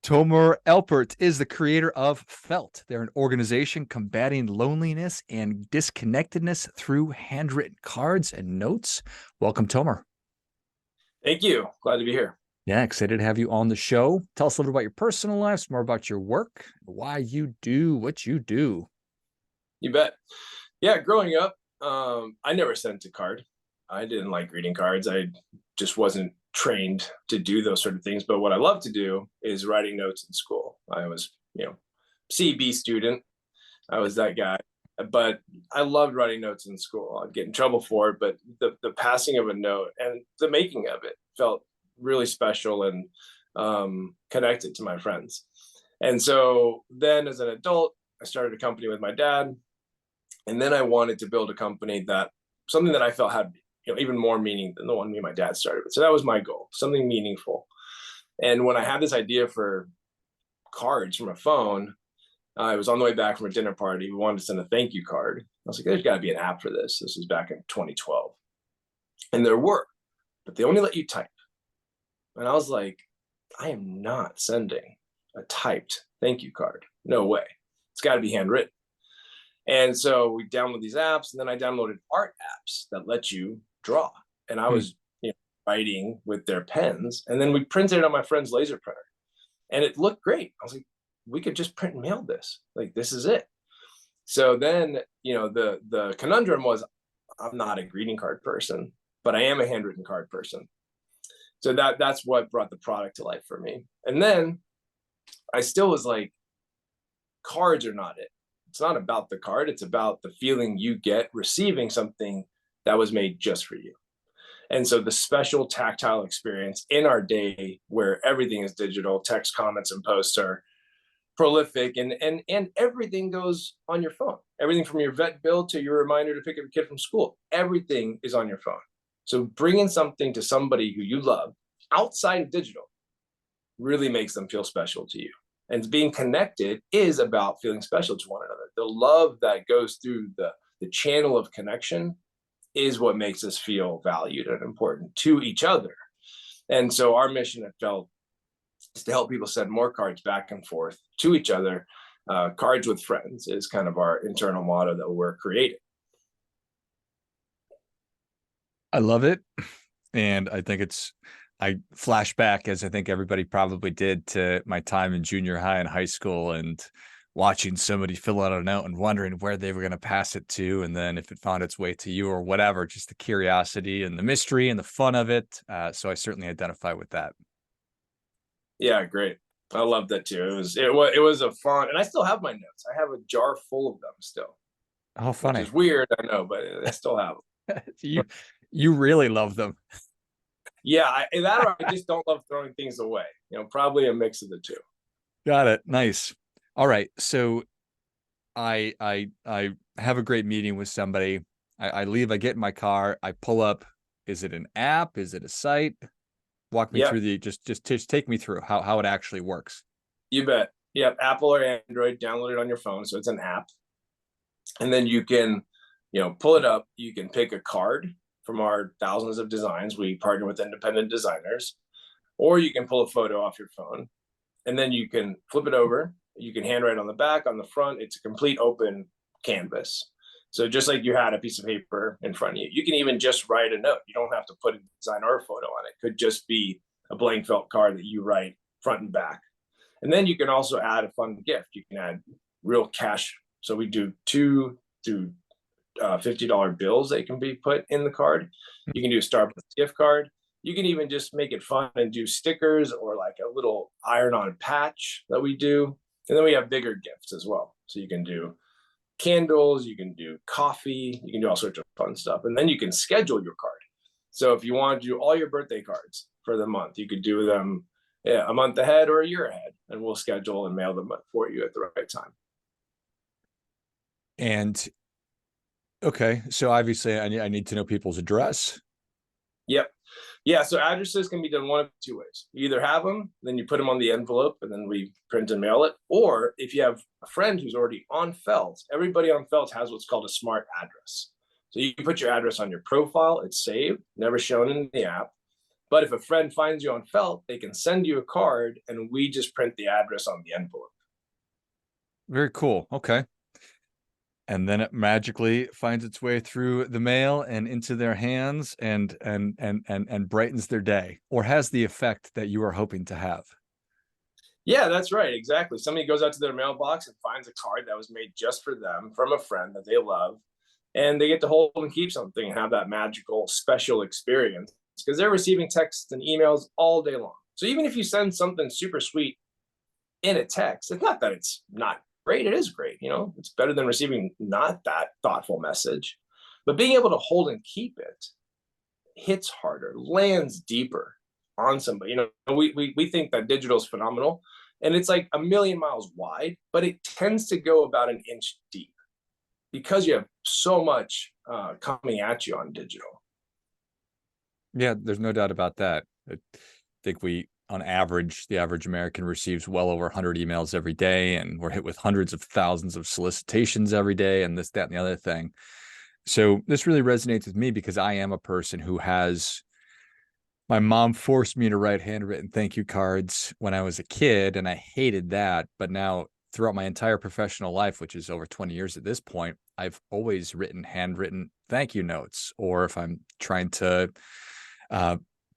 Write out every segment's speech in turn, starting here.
Tomer Alpert is the creator of Felt. They're an organization combating loneliness and disconnectedness through handwritten cards and notes. Welcome, Tomer. Thank you. Glad to be here. Yeah, excited to have you on the show. Tell us a little about your personal life, some more about your work, why you do what you do. You bet. Yeah, growing up, I never sent a card. I didn't like reading cards. I just wasn't trained to do those sort of things. But what I love to do is writing notes in school. I was, CB student. I was that guy. But I loved writing notes in school. I'd get in trouble for it, but the passing of a note and the making of it felt really special and connected to my friends. And so then as an adult, I started a company with my dad. And then I wanted to build a company something that I felt had even more meaning than the one me and my dad started with. So that was my goal, something meaningful. And when I had this idea for cards from a phone, I was on the way back from a dinner party. We wanted to send a thank you card. I was like, there's got to be an app for this. This was back in 2012. And there were, but they only let you type. And I was like, I am not sending a typed thank you card. No way. It's got to be handwritten. And so we download these apps, and then I downloaded art apps that let you draw. And I was writing with their pens, and then we printed it on my friend's laser printer. And it looked great. I was like, we could just print and mail this. Like, this is it. So then, the conundrum was, I'm not a greeting card person, but I am a handwritten card person. So that's what brought the product to life for me. And then I still was like, cards are not it. It's not about the card. It's about the feeling you get receiving something that was made just for you. And so the special tactile experience in our day where everything is digital, text, comments, and posts are prolific, and everything goes on your phone. Everything from your vet bill to your reminder to pick up a kid from school, everything is on your phone. So bringing something to somebody who you love outside of digital really makes them feel special to you. And being connected is about feeling special to one another. The love that goes through the channel of connection is what makes us feel valued and important to each other. And so our mission at Felt is to help people send more cards back and forth to each other. Cards with friends is kind of our internal motto that we're creating. I love it. And I think I flash back, as I think everybody probably did, to my time in junior high and high school and watching somebody fill out a note and wondering where they were going to pass it to. And then if it found its way to you or whatever, just the curiosity and the mystery and the fun of it. So I certainly identify with that. Yeah, great. I love that too. It was a fun, and I still have my notes. I have a jar full of them still. Oh, funny. Which is weird, I know, but I still have them. You really love them. Yeah, I just don't love throwing things away. Probably a mix of the two. Got it. Nice. All right. So I have a great meeting with somebody. I leave, I get in my car, I pull up. Is it an app? Is it a site? Walk me through just take me through how it actually works. You bet. Yep. Apple or Android, download it on your phone. So it's an app. And then you can, pull it up. You can pick a card from our thousands of designs. We partner with independent designers, or you can pull a photo off your phone, and then you can flip it over. You can handwrite on the back, on the front. It's a complete open canvas. So just like you had a piece of paper in front of you, you can even just write a note. You don't have to put a design or a photo on it. It could just be a blank felt card that you write front and back. And then you can also add a fun gift. You can add real cash. So we do $2 through $50 bills that can be put in the card. You can do a Starbucks gift card. You can even just make it fun and do stickers or like a little iron-on patch that we do. And then we have bigger gifts as well. So you can do candles, you can do coffee, you can do all sorts of fun stuff. And then you can schedule your card. So if you want to do all your birthday cards for the month, you could do them a month ahead or a year ahead, and we'll schedule and mail them for you at the right time. And okay, so obviously I need to know people's address. Yep. Yeah, so addresses can be done one of two ways. You either have them, then you put them on the envelope, and then we print and mail it. Or if you have a friend who's already on Felt, everybody on Felt has what's called a smart address. So you can put your address on your profile. It's saved, never shown in the app. But if a friend finds you on felt, they can send you a card and we just print the address on the envelope. Very cool. Okay. And then it magically finds its way through the mail and into their hands and brightens their day, or has the effect that you are hoping to have. Yeah, that's right. Exactly. Somebody goes out to their mailbox and finds a card that was made just for them from a friend that they love, and they get to hold and keep something and have that magical, special experience because they're receiving texts and emails all day long. So even if you send something super sweet in a text, it's not that it's not great. It is great. It's better than receiving not that thoughtful message. But being able to hold and keep it hits harder, lands deeper on somebody. We think that digital is phenomenal and it's like a million miles wide, but it tends to go about an inch deep because you have so much coming at you on digital. Yeah, there's no doubt about that. I think on average, the average American receives well over 100 emails every day, and we're hit with hundreds of thousands of solicitations every day, and this, that, and the other thing. So this really resonates with me because I am a person who my mom forced me to write handwritten thank you cards when I was a kid, and I hated that. But now, throughout my entire professional life, which is over 20 years at this point, I've always written handwritten thank you notes. Or if I'm trying to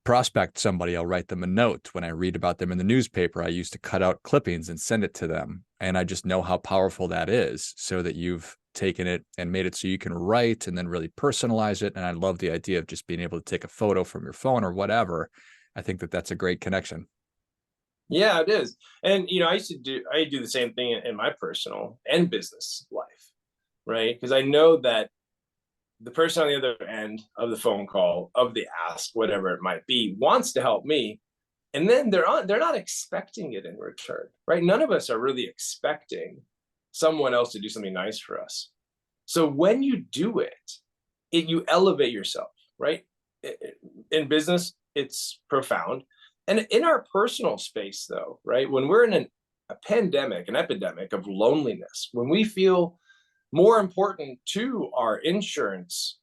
prospect somebody, I'll write them a note. When I read about them in the newspaper, I used to cut out clippings and send it to them. And I just know how powerful that is, so that you've taken it and made it so you can write and then really personalize it. And I love the idea of just being able to take a photo from your phone or whatever. I think that that's a great connection. Yeah, it is. And I do the same thing in my personal and business life, right? Because I know that the person on the other end of the phone call, of the ask, whatever it might be, wants to help me. And then they're not expecting it in return, right? None of us are really expecting someone else to do something nice for us. So when you do it, you elevate yourself, right? In business, it's profound. And in our personal space, though, right? When we're in a pandemic, an epidemic of loneliness, when we feel more important to our insurance,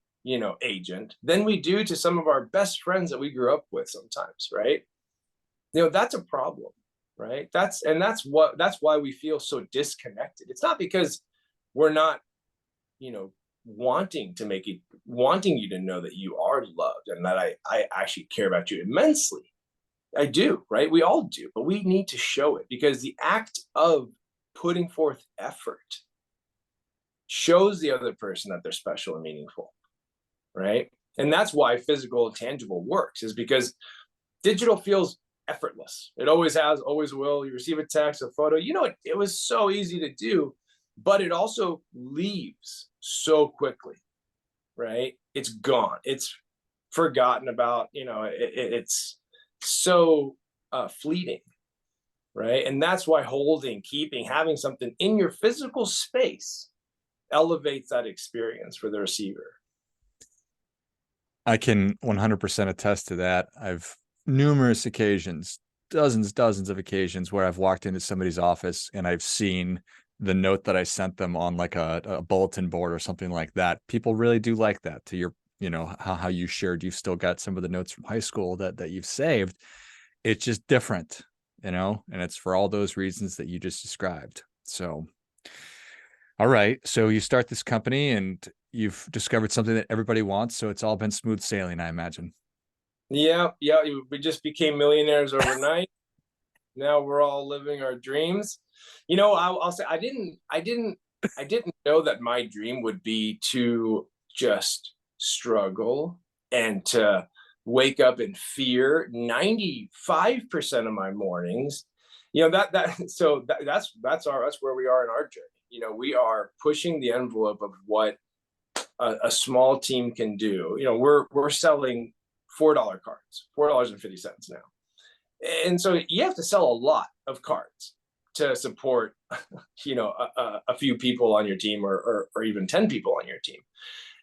agent than we do to some of our best friends that we grew up with sometimes, right? That's a problem, right? That's why we feel so disconnected. It's not because we're not, you know, wanting you to know that you are loved and that I actually care about you immensely. I do, right? We all do, but we need to show it because the act of putting forth effort shows the other person that they're special and meaningful, right? And that's why physical and tangible works, is because digital feels effortless. It always has, always will. You receive a text, a photo, it was so easy to do, but it also leaves so quickly, right? It's gone. It's forgotten about, it's so fleeting, right? And that's why holding, keeping, having something in your physical space elevates that experience for the receiver. I can 100% attest to that. I've numerous occasions, dozens of occasions where I've walked into somebody's office and I've seen the note that I sent them on like a bulletin board or something like that. People really do like that. To your, how you shared, you've still got some of the notes from high school that you've saved. It's just different, and it's for all those reasons that you just described. So, all right. So you start this company and you've discovered something that everybody wants. So it's all been smooth sailing, I imagine. Yeah. We just became millionaires overnight. Now we're all living our dreams. I'll say I didn't know that my dream would be to just struggle and to wake up in fear 95% of my mornings. That's where we are in our journey. We are pushing the envelope of what a small team can do. We're selling $4 cards, $4.50 now. And so you have to sell a lot of cards to support, a few people on your team or even 10 people on your team.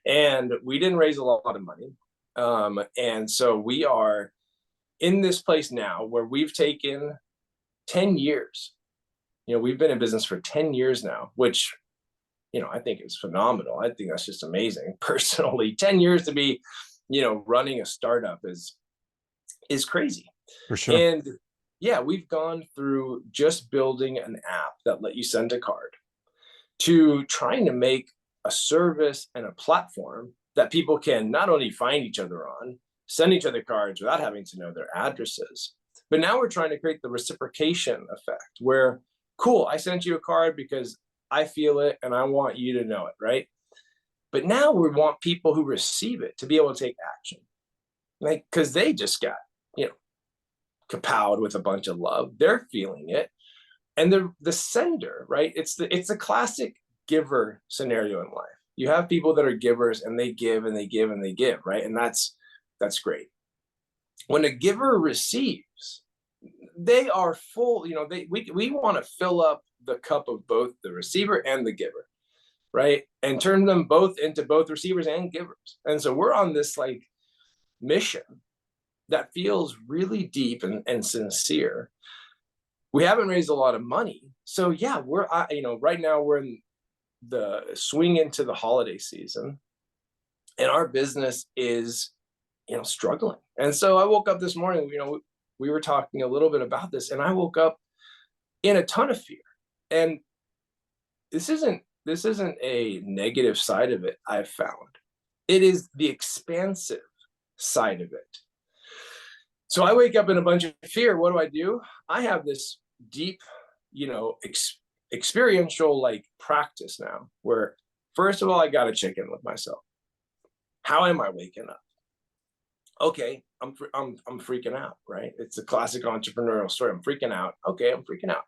And we didn't raise a lot of money. And so we are in this place now where we've taken 10 years. We've been in business for 10 years now, which, I think is phenomenal. I think that's just amazing. Personally, 10 years to be, running a startup is crazy. For sure. And yeah, we've gone through just building an app that let you send a card to trying to make a service and a platform that people can not only find each other on, send each other cards without having to know their addresses, but now we're trying to create the reciprocation effect where, cool, I sent you a card because I feel it and I want you to know it, right? But now we want people who receive it to be able to take action, like, because they just got, you know, kapowed with a bunch of love. They're feeling it. And the sender, right? It's a classic giver scenario in life. You have people that are givers and they give and they give and they give, right? And that's great. When a giver receives, they are full, you know, we want to fill up the cup of both the receiver and the giver, right? And turn them both into both receivers and givers. And so we're on this like mission that feels really deep and sincere. We haven't raised a lot of money. So yeah, right now we're in the swing into the holiday season and our business is, struggling. And so I woke up this morning, we were talking a little bit about this and I woke up in a ton of fear. And this isn't a negative side of it. I've found it is the expansive side of it. So I wake up in a bunch of fear. What do? I have this deep, experiential like practice now where first of all, I got to check in with myself. How am I waking up? Okay, I'm freaking out, right? It's a classic entrepreneurial story. I'm freaking out. Okay, I'm freaking out.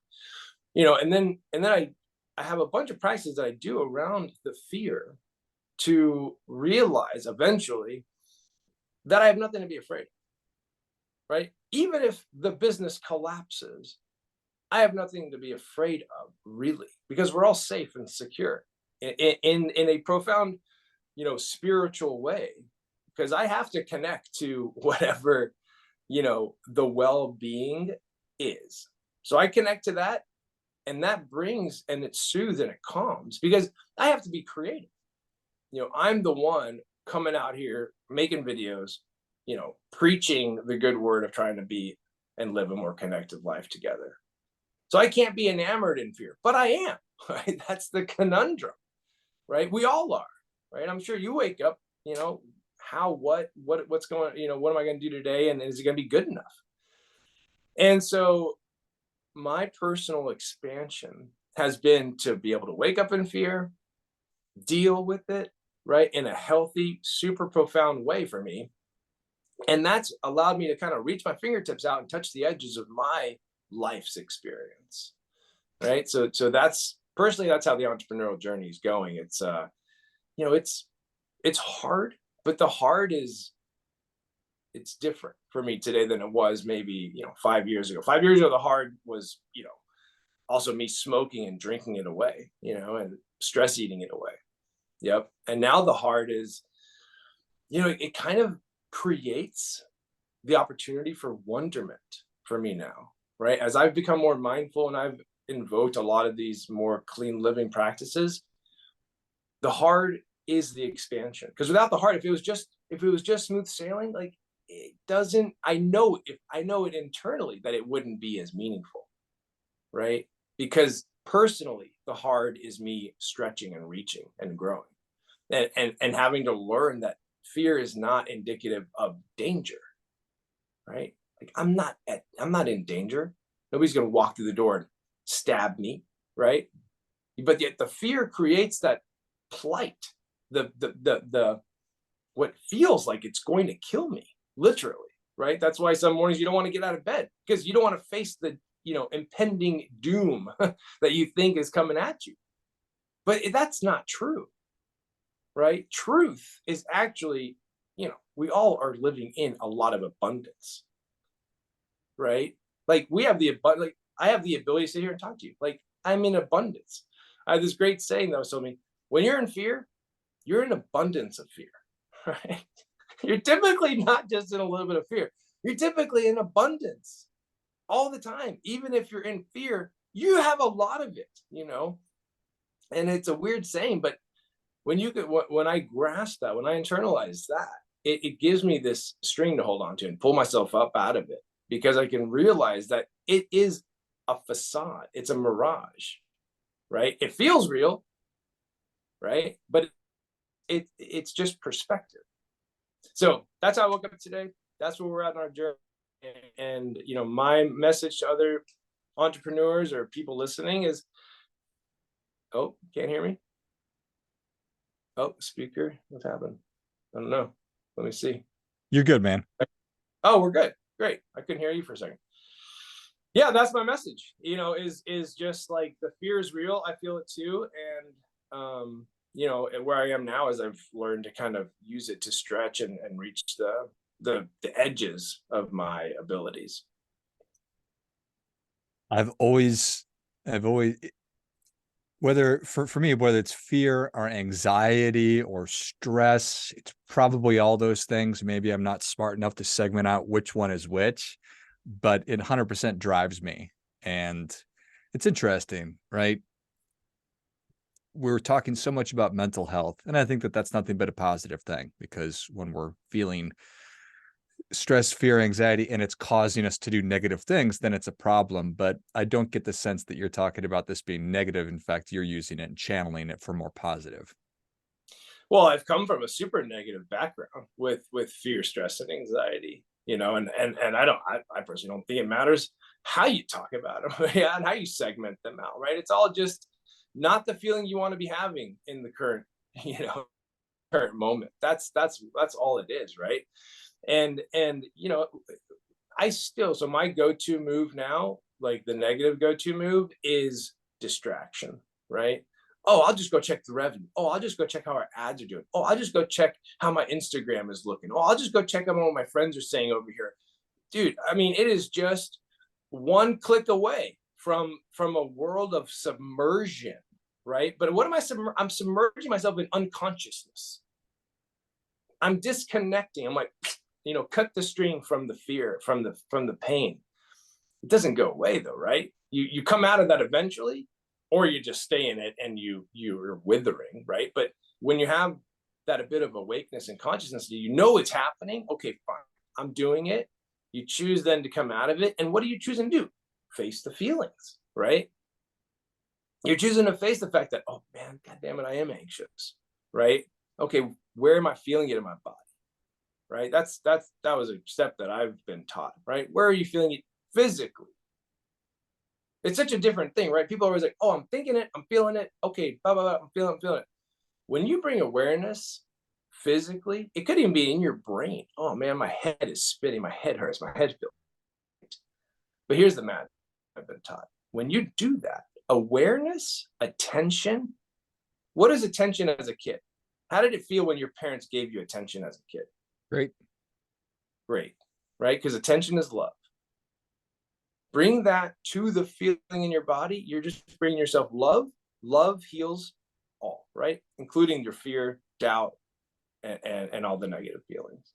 And then I have a bunch of practices that I do around the fear to realize eventually that I have nothing to be afraid of, right? Even if the business collapses, I have nothing to be afraid of, really, because we're all safe and secure in a profound, spiritual way, because I have to connect to whatever, the well-being is. So I connect to that, and that brings, and it soothes and it calms, because I have to be creative. I'm the one coming out here making videos, preaching the good word of trying to be and live a more connected life together. So I can't be enamored in fear, but I am, right? That's the conundrum, right? We all are, right? I'm sure you wake up, what's going, what am I going to do today? And is it going to be good enough? And so my personal expansion has been to be able to wake up in fear, deal with it, right? In a healthy, super profound way for me. And that's allowed me to kind of reach my fingertips out and touch the edges of my life's experience, right? So that's personally, that's how the entrepreneurial journey is going. It's it's hard, but the hard it's different for me today than it was maybe 5 years ago. 5 years ago the hard was also me smoking and drinking it away, and stress eating it away. Yep. And now the hard is it kind of creates the opportunity for wonderment for me now, right? As I've become more mindful and I've invoked a lot of these more clean living practices, the hard is the expansion. Because without the hard, if it was just smooth sailing, like it doesn't, I know it internally that it wouldn't be as meaningful, right? Because personally, the hard is me stretching and reaching and growing and having to learn that fear is not indicative of danger, right? Like I'm not in danger. Nobody's going to walk through the door and stab me, right? But yet the fear creates that plight, the what feels like it's going to kill me, literally, right? That's why some mornings you don't want to get out of bed, because you don't want to face the impending doom that you think is coming at you. But that's not true, right? Truth is actually, we all are living in a lot of abundance, right? Like we have like I have the ability to sit here and talk to you. Like I'm in abundance. I have this great saying that was told me, when you're in fear, you're in abundance of fear, right? You're typically not just in a little bit of fear. You're typically in abundance all the time. Even if you're in fear, you have a lot of it, And it's a weird saying, but when I grasp that, when I internalize that, it gives me this string to hold on to and pull myself up out of it, because I can realize that it is a facade. It's a mirage, right? It feels real, right? But it's just perspective. So that's how I woke up today. That's where we're at in our journey. And my message to other entrepreneurs or people listening is, oh, can't hear me? Oh, speaker, what happened? I don't know. Let me see. You're good, man. Oh, we're good. Great. I couldn't hear you for a second. Yeah, that's my message. Is just like, the fear is real. I feel it too. And where I am now is I've learned to kind of use it to stretch and reach the edges of my abilities. I've always, whether for me, whether it's fear or anxiety or stress, it's probably all those things. Maybe I'm not smart enough to segment out which one is which, but it 100% drives me. And it's interesting, right? We're talking so much about mental health, and I think that that's nothing but a positive thing, because when we're feeling stress, fear, anxiety, and it's causing us to do negative things, then it's a problem. But I don't get the sense that you're talking about this being negative. In fact, you're using it and channeling it for more positive. Well, I've come from a super negative background with fear, stress, and anxiety, and I personally don't think it matters how you talk about them, yeah, and how you segment them out, right? It's all just not the feeling you want to be having in the current, current moment. That's all it is, right? And so my go-to move now, like the negative go-to move, is distraction, right? Oh, I'll just go check the revenue. Oh, I'll just go check how our ads are doing. Oh, I'll just go check how my Instagram is looking. Oh, I'll just go check out what my friends are saying over here. Dude, I mean, it is just one click away from a world of submersion, right? But what am I'm submerging myself in unconsciousness. I'm disconnecting. I'm like, cut the string from the fear, from the pain. It doesn't go away though, right? You come out of that eventually, or you just stay in it and you're withering, right? But when you have that a bit of awakeness and consciousness, it's happening. Okay, fine, I'm doing it. You choose then to come out of it, and what are you choosing to do? Face the feelings, right? You're choosing to face the fact that, oh man, God damn it, I am anxious, right? Okay, where am I feeling it in my body? Right? That was a step that I've been taught, right? Where are you feeling it physically? It's such a different thing, right? People are always like, oh, I'm thinking it, I'm feeling it. Okay, blah, blah, blah, I'm feeling it. When you bring awareness physically, it could even be in your brain. Oh man, my head is spinning, my head hurts, my head feels. But here's the matter I've been taught. When you do that, awareness, attention, what is attention as a kid? How did it feel when your parents gave you attention as a kid? Great. Right? Because attention is love. Bring that to the feeling in your body. You're just bringing yourself love. Love heals all, right? Including your fear, doubt, and all the negative feelings.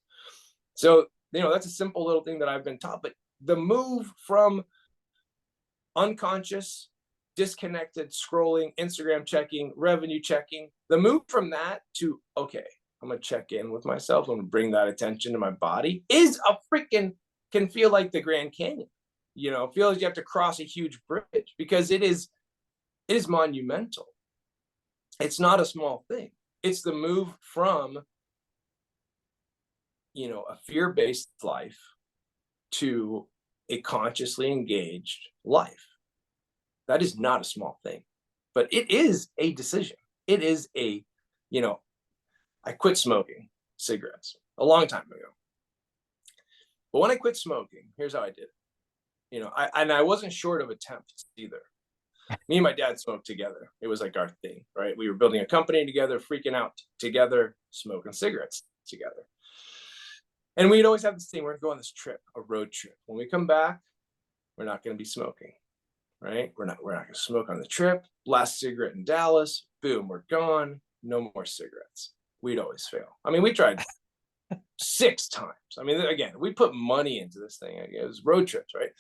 So, that's a simple little thing that I've been taught. But the move from unconscious, disconnected, scrolling, Instagram checking, revenue checking, the move from that to, okay, I'm going to check in with myself. I'm going to bring that attention to my body can feel like the Grand Canyon. Feel like you have to cross a huge bridge, because it is monumental. It's not a small thing. It's the move from, a fear-based life to a consciously engaged life. That is not a small thing, but it is a decision. It is I quit smoking cigarettes a long time ago. But when I quit smoking, here's how I did it. I wasn't short of attempts either. Me and my dad smoked together. It was like our thing, right? We were building a company together, freaking out together, smoking cigarettes together. And we'd always have this thing, we're gonna go on this trip, a road trip. When we come back, we're not gonna be smoking, right? We're not gonna smoke on the trip. Last cigarette in Dallas, boom, we're gone. No more cigarettes. We'd always fail. I mean, we tried 6 times. I mean, again, we put money into this thing. It was road trips, right?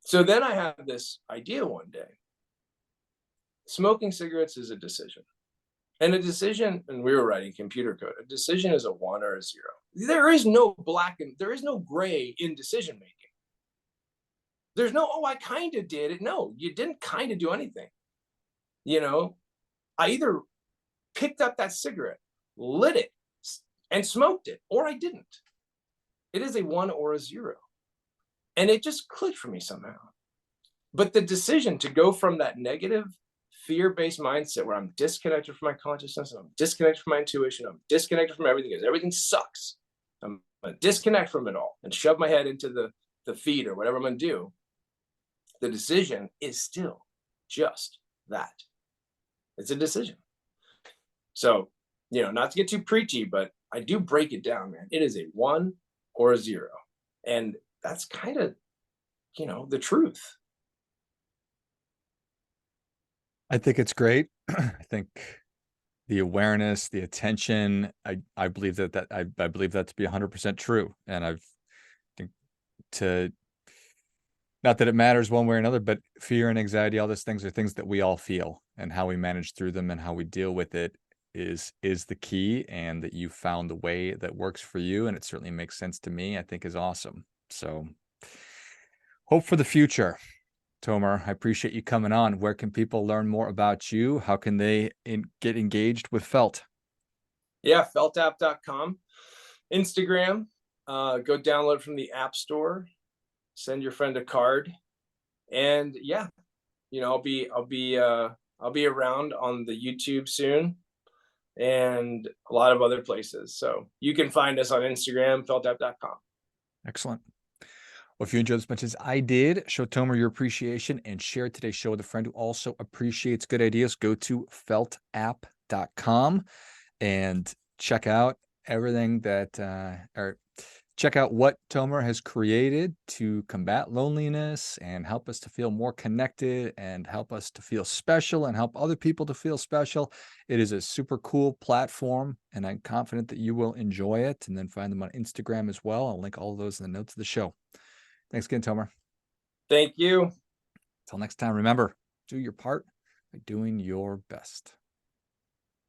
So then I had this idea one day. Smoking cigarettes is a decision. And a decision, and we were writing computer code, a decision is a one or a zero. There is no black and there is no gray in decision making. There's no, oh, I kind of did it. No, you didn't kind of do anything. You know, I either picked up that cigarette, lit it, and smoked it, or I didn't. It is a one or a zero. And it just clicked for me somehow. But the decision to go from that negative fear-based mindset where I'm disconnected from my consciousness, and I'm disconnected from my intuition, I'm disconnected from everything because everything sucks. I'm gonna disconnect from it all and shove my head into the feed or whatever I'm gonna do. The decision is still just that. It's a decision. So, not to get too preachy, but I do break it down, man. It is a one or a zero. And that's kind of, the truth. I think it's great. I think the awareness, the attention, I believe that I believe that to be 100% true. And I've think to not that it matters one way or another, but fear and anxiety, all those things are things that we all feel, and how we manage through them and how we deal with it is the key. And that you found the way that works for you, and it certainly makes sense to me, I think is awesome. So hope for the future. Tomer, I appreciate you coming on. Where can people learn more about you? How can they get engaged with Felt? Yeah, feltapp.com. Instagram, go download from the App Store, send your friend a card. And yeah, I'll be around on the YouTube soon and a lot of other places. So you can find us on Instagram, feltapp.com. Excellent. Well, if you enjoyed as much as I did, show Tomer your appreciation and share today's show with a friend who also appreciates good ideas. Go to feltapp.com and check out everything that, or check out what Tomer has created to combat loneliness and help us to feel more connected and help us to feel special and help other people to feel special. It is a super cool platform, and I'm confident that you will enjoy it. And then find them on Instagram as well. I'll link all of those in the notes of the show. Thanks again, Tomer. Thank you. Until next time, remember, do your part by doing your best.